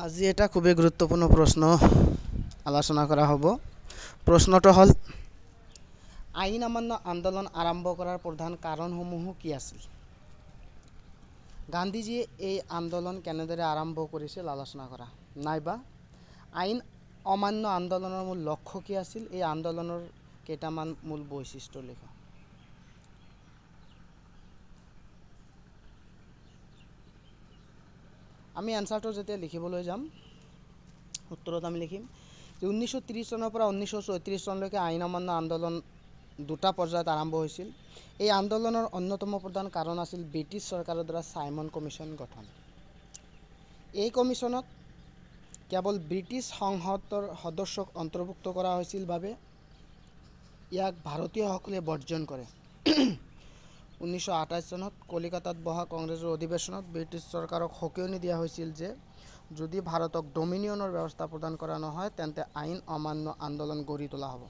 আজি এটা খুবই গুৰুত্বপূৰ্ণ প্ৰশ্ন আলোচনা কৰা হ'ব। প্ৰশ্নটো হ'ল আইন অমান্য আন্দোলন আৰম্ভ কৰাৰ প্ৰধান কাৰণসমূহ কি আছিল? গান্ধীজীয়ে এই আন্দোলন কেনেদৰে আৰম্ভ কৰিছিল আলোচনা কৰা। নাইবা আইন অমান্য আন্দোলনৰ মূল লক্ষ্য কি আছিল? এই আন্দোলনৰ কেইটামান মূল বৈশিষ্ট্য লিখা। আমি এনসাৰটো যেতিয়া লিখিবলৈ যাম, উত্তৰত আমি লিখিম যে 1930 চনৰ পৰা 1934 চনলৈকে আইন অমান্য আন্দোলন দুটা পৰ্যায়ত আৰম্ভ হৈছিল। এই আন্দোলনৰ অন্যতম প্ৰধান কাৰণ আছিল ব্ৰিটিছ চৰকাৰৰ দ্বাৰা চাইমন কমিশ্যন গঠন। এই কমিশ্যনত কেৱল ব্ৰিটিছ সংসদৰ সদস্যক অন্তৰ্ভুক্ত কৰা হৈছিল বাবে ইয়াক ভাৰতীয়সকলে বৰ্জন কৰে। 1928 চনত কলিকাতাত বহা কংগ্ৰেছৰ অধিৱেশনত ব্ৰিটিছ চৰকাৰক সকীয়নি দিয়া হৈছিল যে যদি ভাৰতক ডমিনিয়নৰ ব্যৱস্থা প্ৰদান কৰা নহয় তেন্তে আইন অমান্য আন্দোলন গঢ়ি তোলা হ'ব।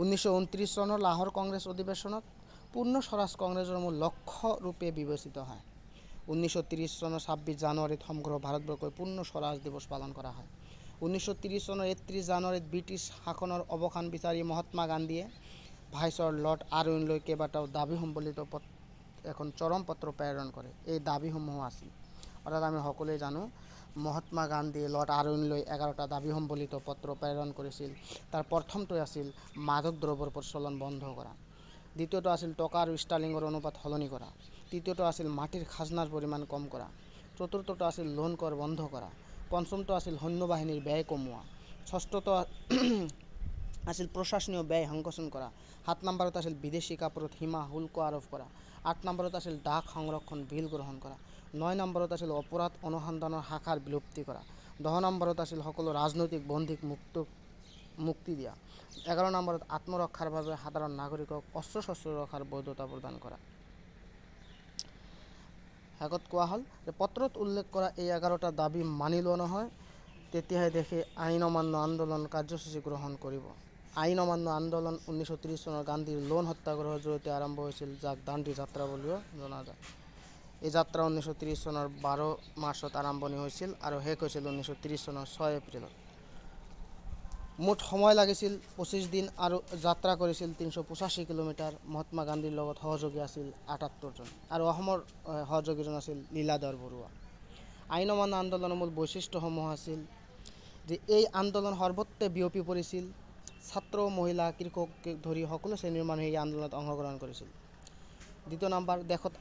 1929 চনৰ লাহোৰ কংগ্ৰেছ অধিৱেশনত পূৰ্ণ স্বৰাজ কংগ্ৰেছৰ মূল লক্ষ্য ৰূপে বিবেচিত হয়। 1930 চনৰ 26 জানুৱাৰীত সমগ্ৰ ভাৰতবৰ্ষই পূৰ্ণ স্বৰাজ দিৱস পালন কৰা হয়। 1930 চনৰ 31 জানুৱাৰীত ব্ৰিটিছ শাসনৰ অৱসান বিচাৰি মহাত্মা গান্ধীয়ে ভাইচৰয় লৰ্ড আৰউইনলৈ কেইবাটাও দাবী সম্বলিত এখন চৰম পত্ৰ প্ৰেৰণ কৰে। এই দাবীসমূহ আছিল, অৰ্থাৎ আমি সকলোৱে জানো মহাত্মা গান্ধীয়ে লৰ্ড আৰউইনলৈ 11টা দাবী সম্বলিত পত্ৰ প্ৰেৰণ কৰিছিল। তাৰ প্ৰথমটো আছিল মাদক দ্ৰব্যৰ প্ৰচলন বন্ধ কৰা। দ্বিতীয়টো আছিল টকা আৰু ষ্টাৰ্লিঙৰ অনুপাত সলনি কৰা। তৃতীয়টো আছিল মাটিৰ খাজনাৰ পৰিমাণ কম কৰা। চতুৰ্থটো আছিল লোন কৰ বন্ধ কৰা। পঞ্চমটো আছিল সৈন্যবাহিনীৰ ব্যয় কমোৱা। ষষ্ঠটো আছিল প্ৰশাসনীয় ব্যয় সংকোচন কৰা। 7 নম্বৰত আছিল বিদেশী কাপোৰত সীমা শুল্ক আৰোপ কৰা। 8 নম্বৰত আছিল ডাক সংৰক্ষণ বিল গ্ৰহণ কৰা। 9 নম্বৰত আছিল অপৰাধ অনুসন্ধানৰ শাখাৰ বিলুপ্তি কৰা। 10 নম্বৰত আছিল সকলো ৰাজনৈতিক বন্দীক মুক্তি দিয়া। 11 নম্বৰত আত্মৰক্ষাৰ বাবে সাধাৰণ নাগৰিকক অস্ত্ৰ-শস্ত্ৰ ৰখাৰ বৈধতা প্ৰদান কৰা। শেষত কোৱা হ'ল যে পত্ৰত উল্লেখ কৰা এই 11টা দাবী মানি লোৱা নহয় তেতিয়াহে দেশে আইন অমান্য আন্দোলন কাৰ্যসূচী গ্ৰহণ কৰিব। আইন অমান্য আন্দোলন 1930 চনৰ গান্ধীৰ লোণ সত্যাগ্ৰহৰ জৰিয়তে আৰম্ভ হৈছিল, যাক দাণ্ডি যাত্ৰা বুলিও জনা যায়। এই যাত্ৰা 1930 চনৰ 12 মাৰ্চত আৰম্ভণি হৈছিল আৰু শেষ হৈছিল 1930 চনৰ 6 এপ্ৰিলত। মুঠ সময় লাগিছিল 25 দিন আৰু যাত্ৰা কৰিছিল 385 কিলোমিটাৰ। মহাত্মা গান্ধীৰ লগত সহযোগী আছিল 78 জন আৰু অসমৰ সহযোগীজন আছিল লীলাধৰ বৰুৱা। আইন অমান্য আন্দোলনৰ মূল বৈশিষ্ট্যসমূহ আছিল যে এই আন্দোলন সৰ্বত্ৰে বিয়পি পৰিছিল। ছাত্ৰ, মহিলা, কৃষককে ধৰি সকলো শ্ৰেণীৰ মানুহে এই আন্দোলনত অংশগ্ৰহণ কৰিছিল। দ্বিতীয় নম্বৰ, দেশত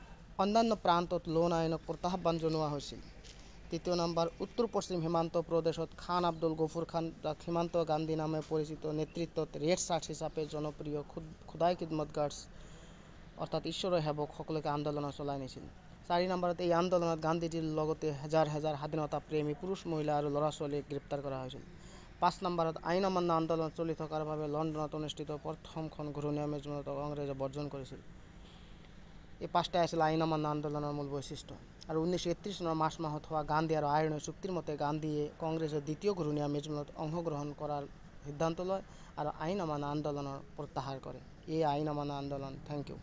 অন্যান্য প্ৰান্তত লোণ আইনক প্ৰত্যাহ্বান জনোৱা হৈছিল। তৃতীয় নম্বৰ, উত্তৰ-পশ্চিম সীমান্ত প্ৰদেশত খান আব্দুল গফুৰ খান, যাক সীমান্ত গান্ধী নামে পৰিচিত, নেতৃত্বত ৰেড চাৰ্চ হিচাপে জনপ্ৰিয় খোদাই খিদমত গাৰ্ডছ অৰ্থাৎ ঈশ্বৰৰ সেৱক সকলোকে আন্দোলন চলাই নিছিল। 4 নম্বৰত, এই আন্দোলনত গান্ধীজীৰ লগতে হাজাৰ হাজাৰ স্বাধীনতা প্ৰেমী পুৰুষ, মহিলা আৰু ল'ৰা-ছোৱালীক গ্ৰেপ্তাৰ কৰা হৈছিল। 5 নম্বৰত, আইন অমান্য আন্দোলন চলি থকাৰ বাবে লণ্ডনত অনুষ্ঠিত প্ৰথমখন ঘূৰণীয়া মেজমেলতো কংগ্ৰেছে বৰ্জন কৰিছিল। এই 5টাই আছিল আইন অমান্য আন্দোলনৰ মূল বৈশিষ্ট্য। আৰু 1931 চনৰ মাৰ্চ মাহত হোৱা গান্ধী আৰু আইৰণৰ চুক্তিৰ মতে গান্ধীয়ে কংগ্ৰেছৰ দ্বিতীয় ঘূৰণীয়া মেজমেলত অংশগ্ৰহণ কৰাৰ সিদ্ধান্ত লয় আৰু আইন অমান্য আন্দোলনৰ প্ৰত্যাহাৰ কৰে। এই আইন অমান্য আন্দোলন। Thank U.